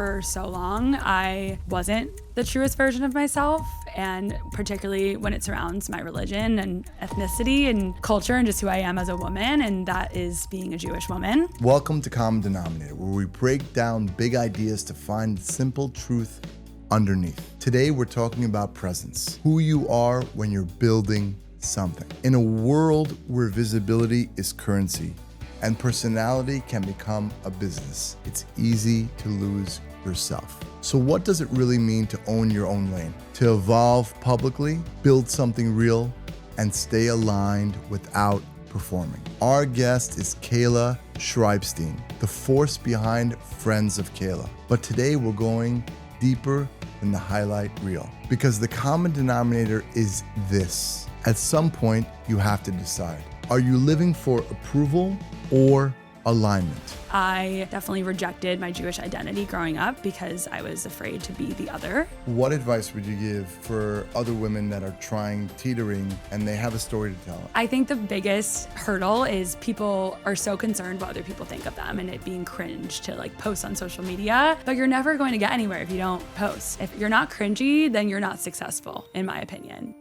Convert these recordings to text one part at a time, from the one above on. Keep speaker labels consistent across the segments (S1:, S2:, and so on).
S1: for so long, I wasn't the truest version of myself, and particularly when it surrounds my religion and ethnicity and culture and just who I am as a woman, and that is being a Jewish woman.
S2: Welcome to Common Denominator, where we break down big ideas to find simple truth underneath. Today, we're talking about presence, who you are when you're building something. In a world where visibility is currency and personality can become a business, it's easy to lose yourself. So what does it really mean to own your own lane? To evolve publicly, build something real, and stay aligned without performing. Our guest is Kayla Schreibstein, the force behind Friends of Kayla. But today we're going deeper than the highlight reel, because the common denominator is this. At some point, you have to decide. Are you living for approval or alignment?
S1: I definitely rejected my Jewish identity growing up because I was afraid to be the other.
S2: What advice would you give for other women that are teetering, and they have a story to tell?
S1: I think the biggest hurdle is people are so concerned what other people think of them and it being cringe to post on social media, but you're never going to get anywhere if you don't post. If you're not cringy, then you're not successful, in my opinion.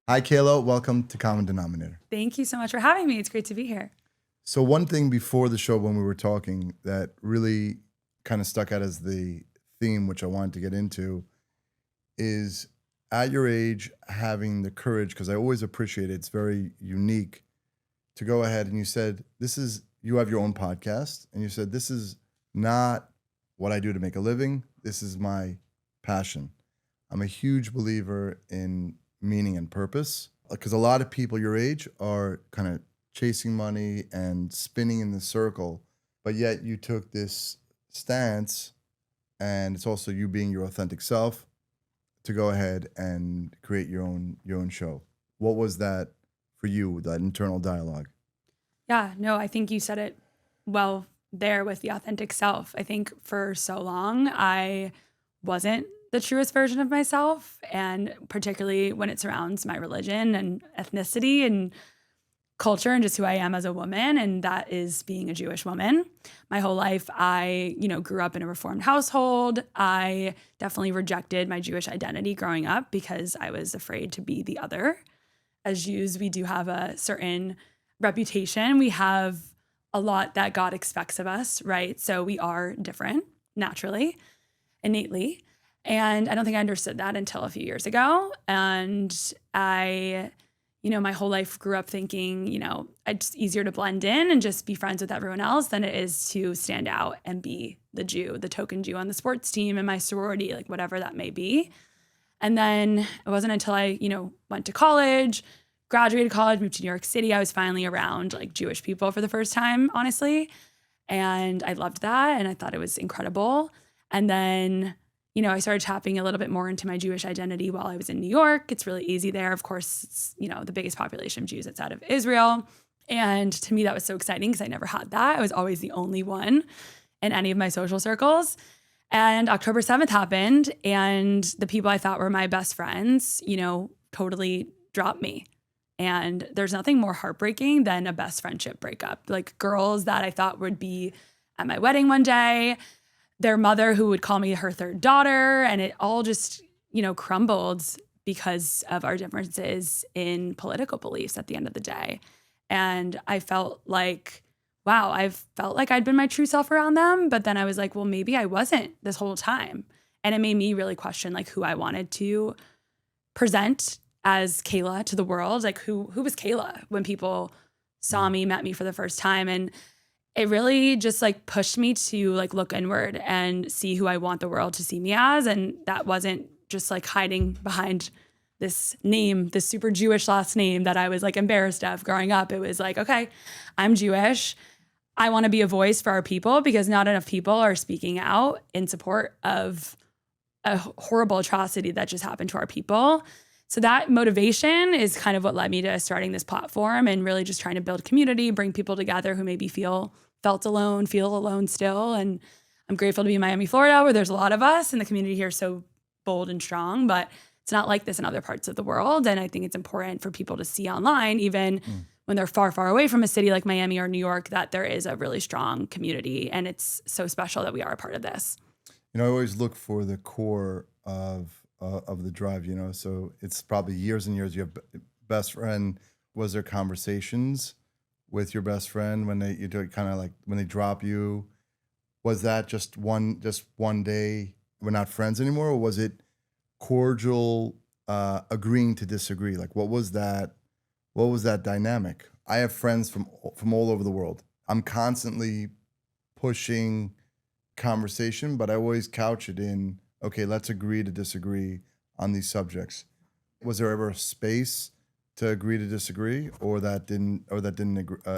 S2: Hi, Kayla. Welcome to Common Denominator.
S1: Thank you so much for having me. It's great to be here.
S2: So one thing before the show when we were talking that really kind of stuck out as the theme, which I wanted to get into, is at your age, having the courage, because I always appreciate it, it's very unique, to go ahead and you said, you have your own podcast, and you said, this is not what I do to make a living. This is my passion. I'm a huge believer in meaning and purpose, because a lot of people your age are kind of chasing money and spinning in the circle, but yet you took this stance, and it's also you being your authentic self, to go ahead and create your own show. What was that for you, that internal dialogue?
S1: Yeah, no, I think you said it well there with the authentic self. I think for so long, I wasn't the truest version of myself, and particularly when it surrounds my religion and ethnicity and culture and just who I am as a woman, and that is being a Jewish woman. My whole life, I, grew up in a Reformed household. I definitely rejected my Jewish identity growing up because I was afraid to be the other. As Jews, we do have a certain reputation. We have a lot that God expects of us, right? So we are different naturally, innately. And I don't think I understood that until a few years ago. And I, my whole life grew up thinking, it's easier to blend in and just be friends with everyone else than it is to stand out and be the Jew, the token Jew on the sports team in my sorority, whatever that may be. And then it wasn't until I, went to college, graduated college, moved to New York City, I was finally around Jewish people for the first time, honestly. And I loved that. And I thought it was incredible. And then I started tapping a little bit more into my Jewish identity while I was in New York. It's really easy there. Of course, it's, the biggest population of Jews outside of Israel. And to me, that was so exciting because I never had that. I was always the only one in any of my social circles. And October 7th happened, and the people I thought were my best friends, totally dropped me. And there's nothing more heartbreaking than a best friendship breakup. Girls that I thought would be at my wedding one day, their mother who would call me her third daughter, and it all just, crumbled because of our differences in political beliefs at the end of the day. And I felt wow, I felt like I'd been my true self around them, but then I was like, well, maybe I wasn't this whole time. And it made me really question who I wanted to present as Kayla to the world. Who was Kayla when people saw me, met me for the first time. And it really just pushed me to look inward and see who I want the world to see me as. And that wasn't just hiding behind this name, this super Jewish last name that I was embarrassed of growing up. It was okay, I'm Jewish. I want to be a voice for our people because not enough people are speaking out in support of a horrible atrocity that just happened to our people. So that motivation is kind of what led me to starting this platform and really just trying to build community, bring people together who maybe felt alone, feel alone still. And I'm grateful to be in Miami, Florida, where there's a lot of us and the community here is so bold and strong, but it's not like this in other parts of the world. And I think it's important for people to see online, even when they're far, far away from a city like Miami or New York, that there is a really strong community. And it's so special that we are a part of this.
S2: I always look for the core of the drive, so it's probably years and years. You have best friend. Was there conversations with your best friend when you do it, kind of like when they drop you? Was that just one day, we're not friends anymore? Or was it cordial, agreeing to disagree? Like, what was that dynamic? I have friends from all over the world. I'm constantly pushing conversation, but I always couch it in, okay, let's agree to disagree on these subjects. Was there ever a space to agree to disagree, or that didn't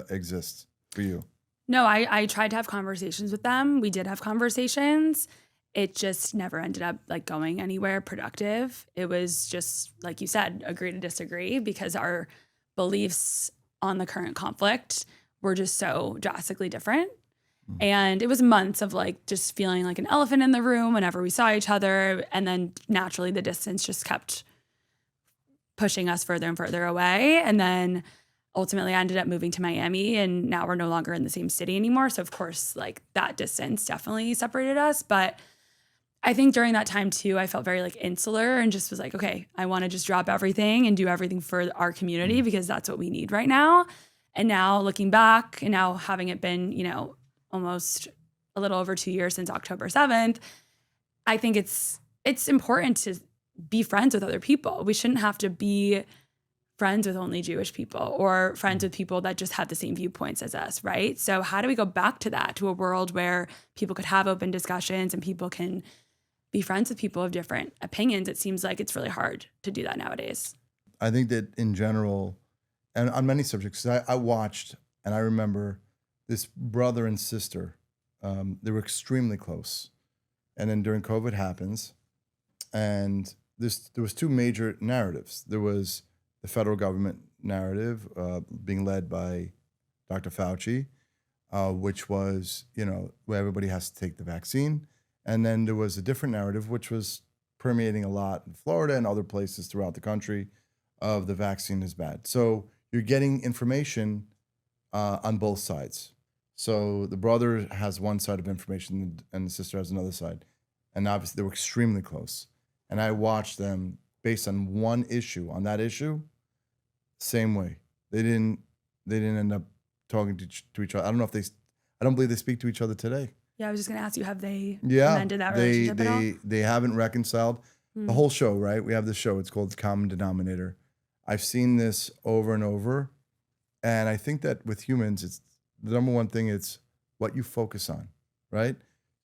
S2: exist for you?
S1: No, I tried to have conversations with them. We did have conversations. It just never ended up like going anywhere productive. It was just, like you said, agree to disagree, because our beliefs on the current conflict were just so drastically different. And it was months of like just feeling like an elephant in the room whenever we saw each other. And then naturally the distance just kept pushing us further and further away. And then ultimately I ended up moving to Miami, and now we're no longer in the same city anymore. So of course, like that distance definitely separated us. But I think during that time too, I felt very like insular and just was like, okay, I want to just drop everything and do everything for our community because that's what we need right now. And now looking back and now having it been, almost a little over 2 years since October 7th, I think it's important to be friends with other people. We shouldn't have to be friends with only Jewish people or friends with people that just have the same viewpoints as us, right? So how do we go back to that, to a world where people could have open discussions and people can be friends with people of different opinions? It seems like it's really hard to do that nowadays.
S2: I think that in general, and on many subjects, I watched and I remember this brother and sister, they were extremely close. And then during COVID happens, and there was two major narratives. There was the federal government narrative being led by Dr. Fauci, which was, where everybody has to take the vaccine. And then there was a different narrative, which was permeating a lot in Florida and other places throughout the country, of the vaccine is bad. So you're getting information on both sides. So the brother has one side of information and the sister has another side. And obviously they were extremely close. And I watched them based on one issue, on that issue, same way. They didn't end up talking to each other. I don't believe they speak to each other today.
S1: Yeah, I was just going to ask you, have they amended that relationship at all?
S2: They haven't reconciled. The whole show, right? We have this show. It's called Common Denominator. I've seen this over and over. And I think that with humans, it's the number one thing, it's what you focus on, right?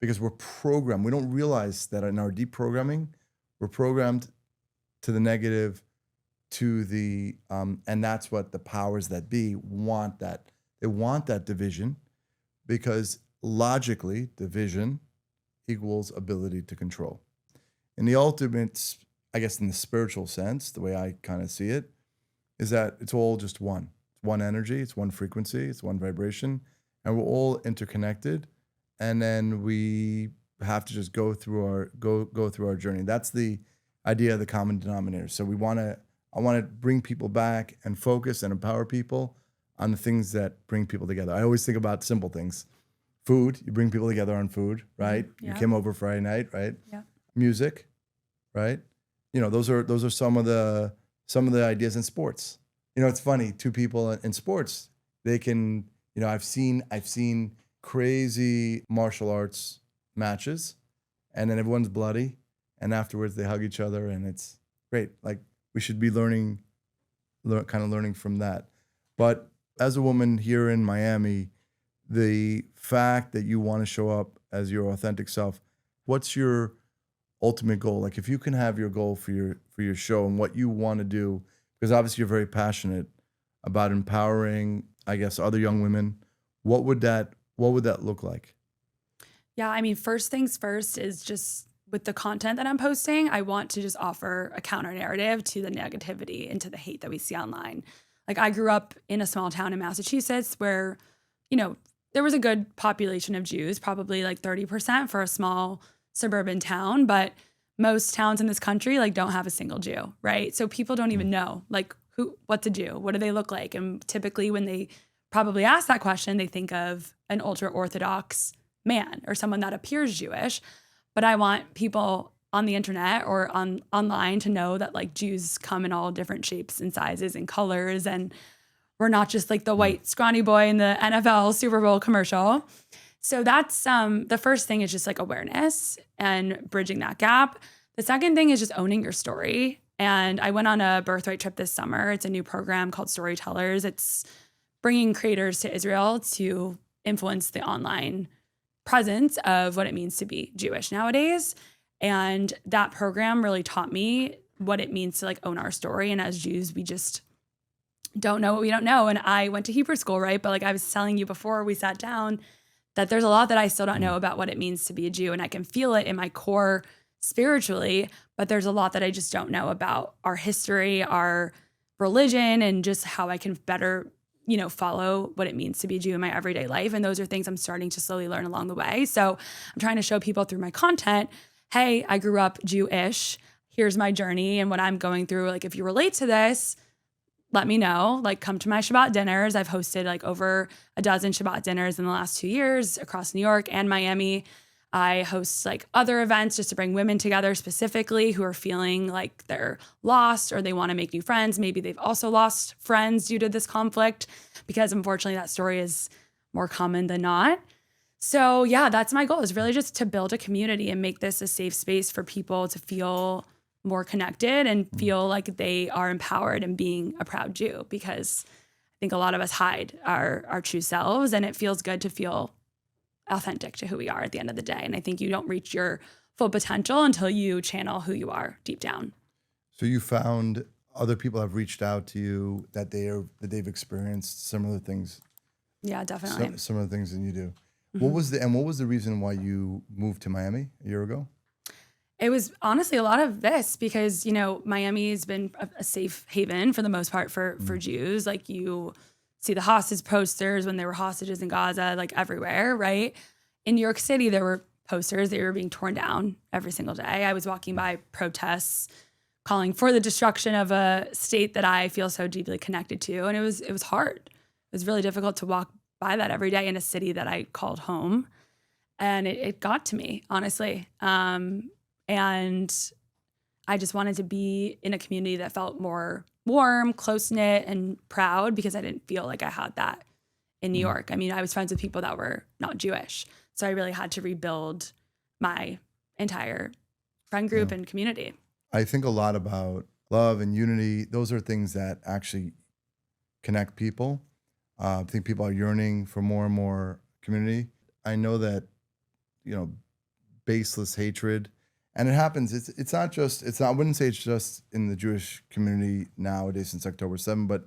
S2: Because we're programmed. We don't realize that in our deep programming, we're programmed to the negative, to the, and that's what the powers that be want. That they want that division, because logically, division equals ability to control. In the ultimate, I guess in the spiritual sense, the way I kind of see it, is that it's all just one. It's one energy, it's one frequency, it's one vibration, and we're all interconnected. And then we have to just go through our journey. That's the idea of the common denominator. So I want to bring people back and focus and empower people on the things that bring people together. I always think about simple things. Food, you bring people together on food, right?
S1: Yeah.
S2: You came over Friday night, right?
S1: Yeah.
S2: Music, right? Those are some of the ideas in sports. It's funny, two people in sports, they can, I've seen crazy martial arts matches, and then everyone's bloody, and afterwards they hug each other, and it's great. Like, we should be learning from that. But as a woman here in Miami, the fact that you want to show up as your authentic self, what's your ultimate goal? Like, if you can have your goal for your show and what you want to do, because obviously you're very passionate about empowering, I guess, other young women, what would that look like?
S1: Yeah, I mean, first things first is just with the content that I'm posting, I want to just offer a counter narrative to the negativity and to the hate that we see online. Like, I grew up in a small town in Massachusetts where, there was a good population of Jews, probably like 30% for a small suburban town, but most towns in this country like don't have a single Jew, right? So people don't even know like what's a Jew? What do they look like? And typically when they probably ask that question, they think of an ultra Orthodox man or someone that appears Jewish. But I want people on the internet or online to know that like Jews come in all different shapes and sizes and colors, and we're not just like the white scrawny boy in the NFL Super Bowl commercial. So that's the first thing is just like awareness and bridging that gap. The second thing is just owning your story. And I went on a birthright trip this summer. It's a new program called Storytellers. It's bringing creators to Israel to influence the online presence of what it means to be Jewish nowadays. And that program really taught me what it means to like own our story. And as Jews, we just don't know what we don't know. And I went to Hebrew school, right? But like I was telling you before we sat down, that there's a lot that I still don't know about what it means to be a Jew. And I can feel it in my core spiritually, but there's a lot that I just don't know about our history, our religion, and just how I can better, follow what it means to be a Jew in my everyday life. And those are things I'm starting to slowly learn along the way. So I'm trying to show people through my content, hey, I grew up Jewish. Here's my journey and what I'm going through. Like, if you relate to this, let me know. Like, come to my Shabbat dinners. I've hosted like over a dozen Shabbat dinners in the last 2 years across New York and Miami. I host like other events just to bring women together specifically who are feeling like they're lost or they want to make new friends. Maybe they've also lost friends due to this conflict, because unfortunately that story is more common than not. So yeah, that's my goal, is really just to build a community and make this a safe space for people to feel more connected and feel like they are empowered in being a proud Jew, because I think a lot of us hide our true selves, and it feels good to feel authentic to who we are at the end of the day. And I think you don't reach your full potential until you channel who you are deep down.
S2: So you found other people have reached out to you that they've experienced similar things.
S1: Yeah, definitely.
S2: Similar things than you do. What was the reason why you moved to Miami a year ago?
S1: It was honestly a lot of this, because, Miami has been a safe haven for the most part for Jews. Like, you see the hostage posters when there were hostages in Gaza, like everywhere, right? In New York City, there were posters that were being torn down every single day. I was walking by protests calling for the destruction of a state that I feel so deeply connected to. And it was hard. It was really difficult to walk by that every day in a city that I called home. And it got to me, honestly. And I just wanted to be in a community that felt more warm, close-knit, and proud, because I didn't feel like I had that in New York. I mean, I was friends with people that were not Jewish. So I really had to rebuild my entire friend group and community.
S2: I think a lot about love and unity. Those are things that actually connect people. I think people are yearning for more and more community. I know that, baseless hatred, and it happens. I wouldn't say it's just in the Jewish community nowadays since October 7th, but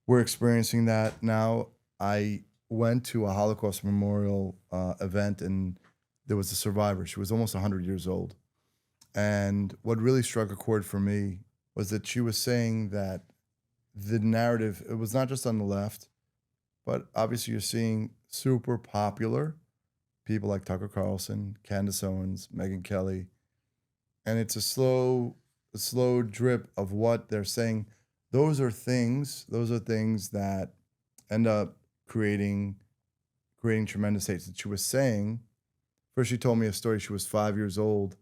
S2: we're experiencing that now. I went to a Holocaust memorial event, and there was a survivor. She was almost 100 years old. And what really struck a chord for me was that she was saying that the narrative, it was not just on the left, but obviously you're seeing super popular people like Tucker Carlson, Candace Owens, Megyn Kelly, and it's a slow drip of what they're saying. Those are things that end up creating tremendous hate. That she was saying, first she told me a story. She was 5 years old,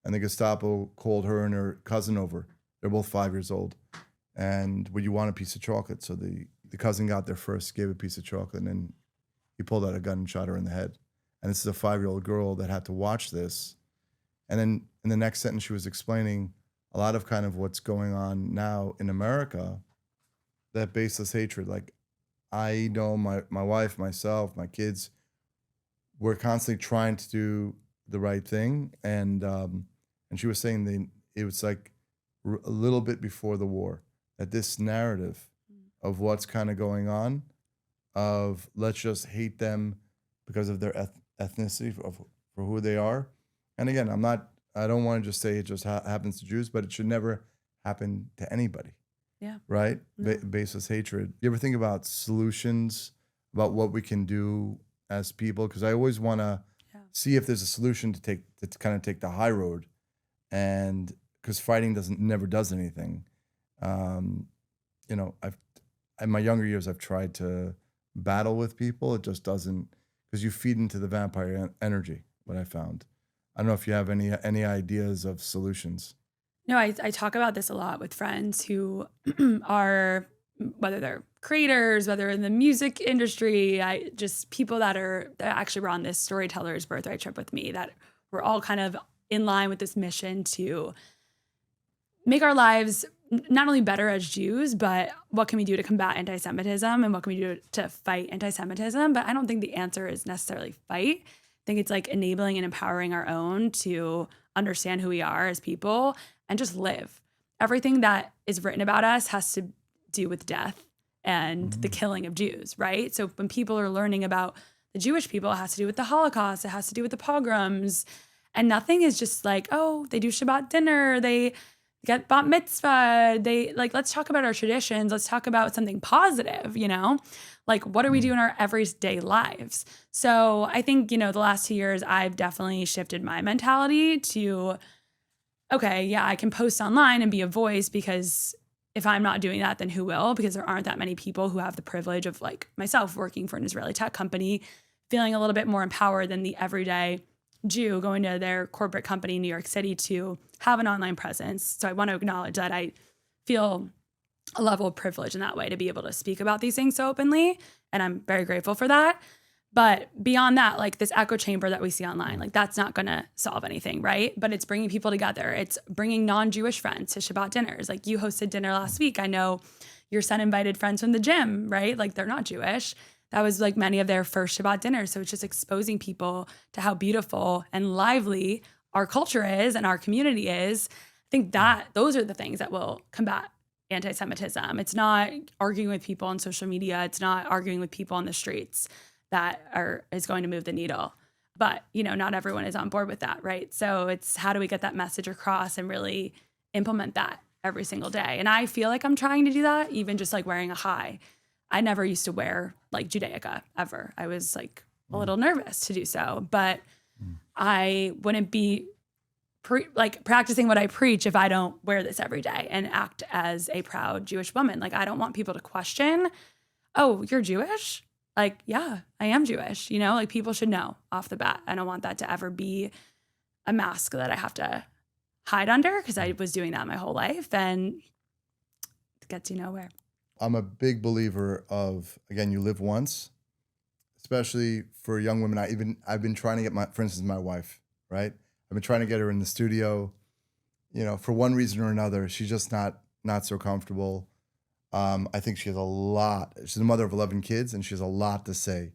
S2: and the Gestapo called her and her cousin over. They're both 5 years old. And would you want a piece of chocolate? So the cousin got there first, gave a piece of chocolate, and then he pulled out a gun and shot her in the head. And this is a 5-year-old girl that had to watch this. And then in the next sentence, she was explaining a lot of kind of what's going on now in America, that baseless hatred. Like, I know my wife, myself, my kids, we're constantly trying to do the right thing. And she was saying it was like a little bit before the war, that this narrative of what's kind of going on, of let's just hate them because of their ethnicity, for who they are. And again, I don't want to just say it just happens to Jews, but it should never happen to anybody.
S1: Yeah.
S2: Right? No. Baseless hatred. You ever think about solutions, about what we can do as people? Because I always want to see if there's a solution to kind of take the high road, and because fighting never does anything. I've in my younger years, I've tried to battle with people. It just doesn't, because you feed into the vampire energy, what I found. I don't know if you have any ideas of solutions.
S1: No, I talk about this a lot with friends who are, whether they're creators, whether in the music industry, I just people that actually were on this storyteller's birthright trip with me, that we're all kind of in line with this mission to make our lives not only better as Jews, but what can we do to combat anti-Semitism and what can we do to fight anti-Semitism? But I don't think the answer is necessarily fight. I think it's like enabling and empowering our own to understand who we are as people and just live. Everything that is written about us has to do with death and the killing of Jews, right? So when people are learning about the Jewish people, it has to do with the Holocaust, it has to do with the pogroms, and nothing is just like, oh, they do Shabbat dinner, they get bat mitzvah, they like, let's talk about our traditions, let's talk about something positive, like what do we do in our everyday lives? So I think, the last 2 years, I've definitely shifted my mentality to, okay, yeah, I can post online and be a voice, because if I'm not doing that, then who will? Because there aren't that many people who have the privilege of, like myself, working for an Israeli tech company, feeling a little bit more empowered than the everyday Jew going to their corporate company in New York City to have an online presence. So I want to acknowledge that I feel a level of privilege in that way to be able to speak about these things so openly. And I'm very grateful for that. But beyond that, like this echo chamber that we see online, like that's not going to solve anything, right? But it's bringing people together. It's bringing non-Jewish friends to Shabbat dinners. Like you hosted dinner last week. I know your son invited friends from the gym, right? Like they're not Jewish. That was like many of their first Shabbat dinners. So it's just exposing people to how beautiful and lively our culture is and our community is. I think that those are the things that will combat anti-Semitism. It's not arguing with people on social media. It's not arguing with people on the streets that is going to move the needle. But, not everyone is on board with that, right? So it's how do we get that message across and really implement that every single day? And I feel like I'm trying to do that, even just like wearing a chai. I never used to wear like Judaica ever. I was like a little nervous to do so, but I wouldn't be practicing what I preach if I don't wear this every day and act as a proud Jewish woman. Like I don't want people to question, oh, you're Jewish? Like, yeah, I am Jewish. Like people should know off the bat. I don't want that to ever be a mask that I have to hide under, because I was doing that my whole life and it gets you nowhere.
S2: I'm a big believer of, again, you live once, especially for young women. I've been trying to get for instance, my wife, right? I've been trying to get her in the studio, for one reason or another. She's just not so comfortable. I think she has a lot. She's a mother of 11 kids and she has a lot to say.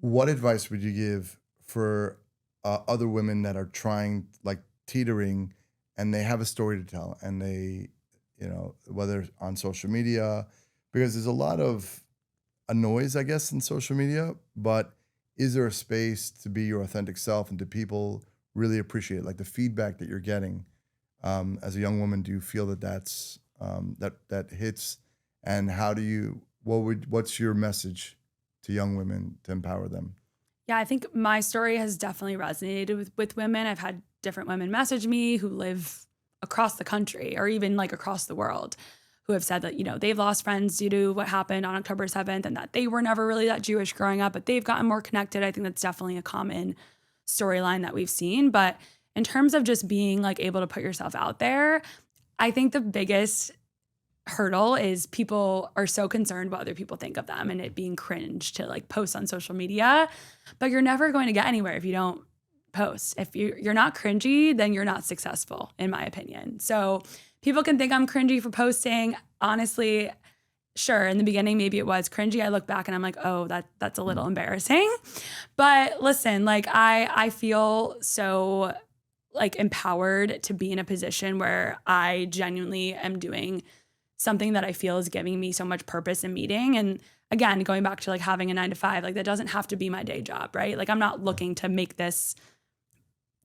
S2: What advice would you give for other women that are trying, like teetering, and they have a story to tell, and they, whether on social media, because there's a lot of a noise, I guess, in social media, but is there a space to be your authentic self, and do people really appreciate it? Like the feedback that you're getting as a young woman, do you feel that that hits? And how do you, what's your message to young women to empower them?
S1: Yeah, I think my story has definitely resonated with women. I've had different women message me who live across the country or even like across the world, who have said that, they've lost friends due to what happened on October 7th and that they were never really that Jewish growing up, but they've gotten more connected. I think that's definitely a common storyline that we've seen. But in terms of just being like able to put yourself out there, I think the biggest hurdle is people are so concerned what other people think of them and it being cringe to like post on social media, but you're never going to get anywhere if you don't post. If you're not cringy, then you're not successful, in my opinion. So people can think I'm cringy for posting. Honestly, sure, in the beginning, maybe it was cringy. I look back and I'm like, oh, that's a little embarrassing. But listen, like I feel so like empowered to be in a position where I genuinely am doing something that I feel is giving me so much purpose and meaning. And again, going back to like having a 9-to-5, like that doesn't have to be my day job, right? Like I'm not looking to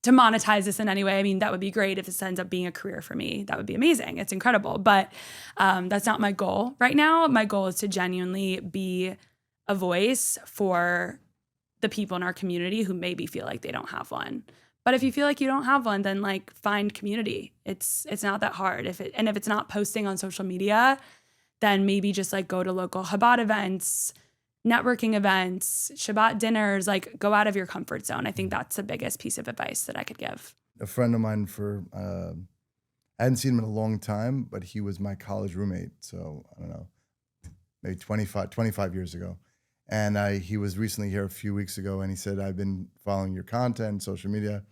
S1: to monetize this in any way. I mean, that would be great if this ends up being a career for me. That would be amazing. It's incredible. But that's not my goal right now. My goal is to genuinely be a voice for the people in our community who maybe feel like they don't have one. But if you feel like you don't have one, then like find community. It's not that hard. If it's not posting on social media, then maybe just like go to local Chabad events, networking events, Shabbat dinners, like go out of your comfort zone. I think that's the biggest piece of advice that I could give.
S2: A friend of mine I hadn't seen him in a long time, but he was my college roommate. So I don't know, maybe 25 years ago. And he was recently here a few weeks ago, and he said, I've been following your content, social media.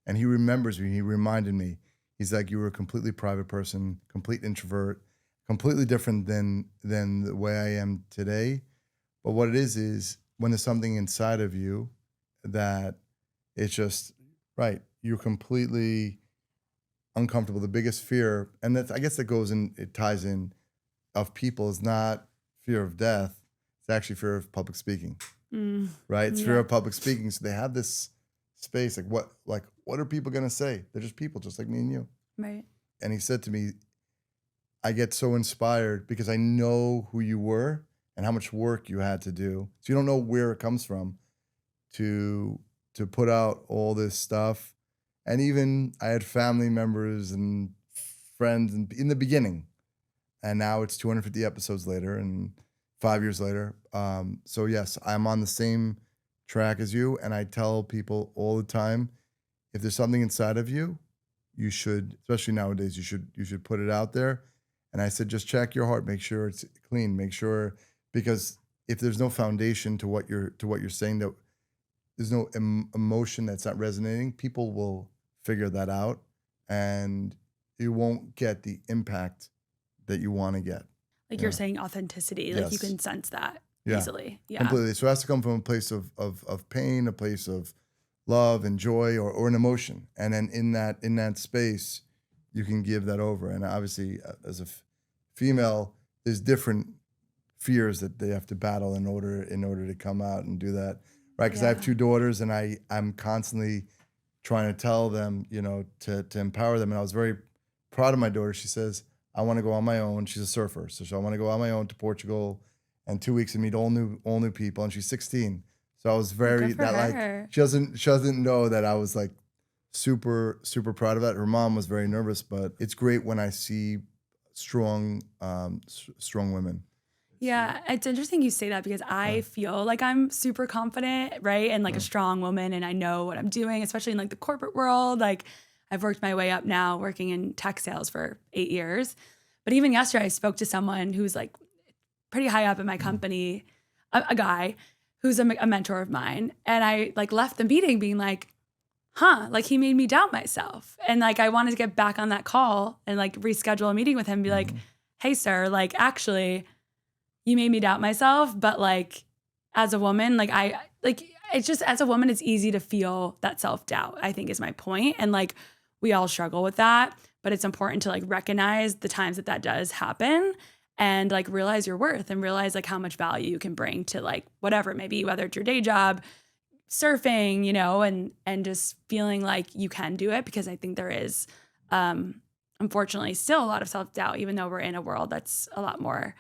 S2: And he remembers me, he reminded me, he's like, you were a completely private person, complete introvert, completely different than the way I am today. But what it is when there's something inside of you that it's just, right, you're completely uncomfortable. The biggest fear, and I guess it ties in, of people is not fear of death. It's actually fear of public speaking, right? It's fear of public speaking. So they have this space, like what are people going to say? They're just people, just like me and you.
S1: Right.
S2: And he said to me, I get so inspired because I know who you were and how much work you had to do. So you don't know where it comes from to put out all this stuff. And even I had family members and friends in the beginning, and now it's 250 episodes later and 5 years later. So yes, I'm on the same track as you. And I tell people all the time, if there's something inside of you, you should, especially nowadays, you should put it out there. And I said, just check your heart, make sure it's clean, make sure, because if there's no foundation to what you're saying, that there's no emotion that's not resonating, people will figure that out, and you won't get the impact that you want to get.
S1: Like you're saying authenticity, like you can sense that easily. Yeah.
S2: Completely. So it has to come from a place of pain, a place of love and joy, or an emotion. And then in that space, you can give that over. And obviously, as a female, there's different fears that they have to battle in order to come out and do that, right? Because I have 2 daughters, and I'm constantly trying to tell them, to empower them. And I was very proud of my daughter. She says, I want to go on my own. She's a surfer, so I want to go on my own to Portugal in 2 weeks and meet all new people. And she's 16, so I was very she doesn't know that I was like super proud of that. Her mom was very nervous, but it's great when I see strong women.
S1: Yeah, it's interesting you say that because I feel like I'm super confident, right? And like a strong woman, and I know what I'm doing, especially in like the corporate world. Like I've worked my way up now working in tech sales for 8 years. But even yesterday, I spoke to someone who's like pretty high up in my company, a guy who's a mentor of mine. And I like left the meeting being like, like he made me doubt myself. And like I wanted to get back on that call and like reschedule a meeting with him and be like, hey, sir, like actually, you made me doubt myself, but like as a woman, it's just as a woman, it's easy to feel that self-doubt, I think is my point. And like we all struggle with that, but it's important to like recognize the times that does happen and like realize your worth and realize like how much value you can bring to like whatever it may be, whether it's your day job, surfing, and just feeling like you can do it, because I think there is unfortunately still a lot of self-doubt, even though we're in a world that's a lot more.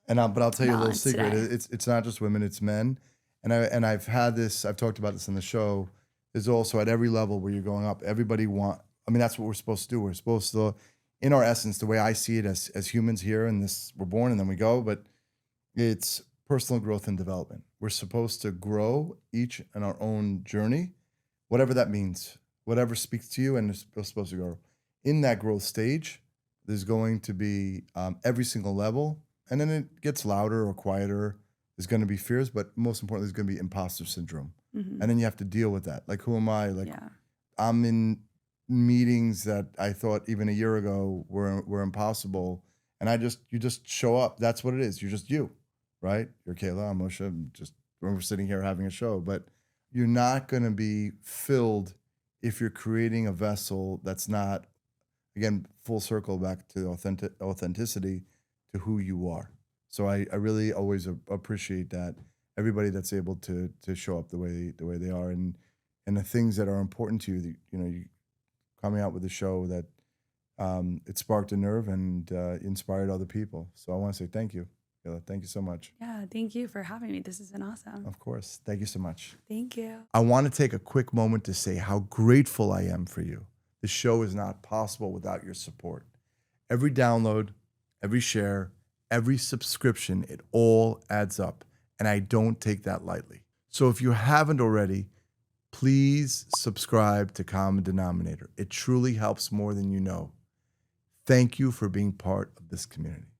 S2: But I'll tell you a little secret.
S1: Today.
S2: It's not just women, it's men. And I've talked about this in the show. There's also at every level where you're going up, that's what we're supposed to do. We're supposed to, in our essence, the way I see it as humans here in this, we're born and then we go, but it's personal growth and development. We're supposed to grow each in our own journey, whatever that means, whatever speaks to you, and it's supposed to grow. In that growth stage, there's going to be every single level. And then it gets louder or quieter. There's going to be fears, but most importantly, there's going to be imposter syndrome. And then you have to deal with that. Like, who am I? Like, I'm in meetings that I thought even a year ago were impossible. And you just show up. That's what it is. You're just you, right? You're Kayla, I'm Moshe. We're sitting here having a show. But you're not going to be filled if you're creating a vessel that's not, again, full circle back to authenticity, to who you are. So I really always appreciate that, everybody that's able to show up the way they are, and the things that are important to you. You coming out with a show that it sparked a nerve and inspired other people. So I want to say thank you, Kayla. Thank you so much.
S1: Yeah, thank you for having me. This has been awesome.
S2: Of course. Thank you so much.
S1: Thank you.
S2: I want to take a quick moment to say how grateful I am for you. The show is not possible without your support. Every download, every share, Every subscription, it all adds up, and I don't take that lightly. So if you haven't already, please subscribe to Common Denominator. It truly helps more than you know. Thank you for being part of this community.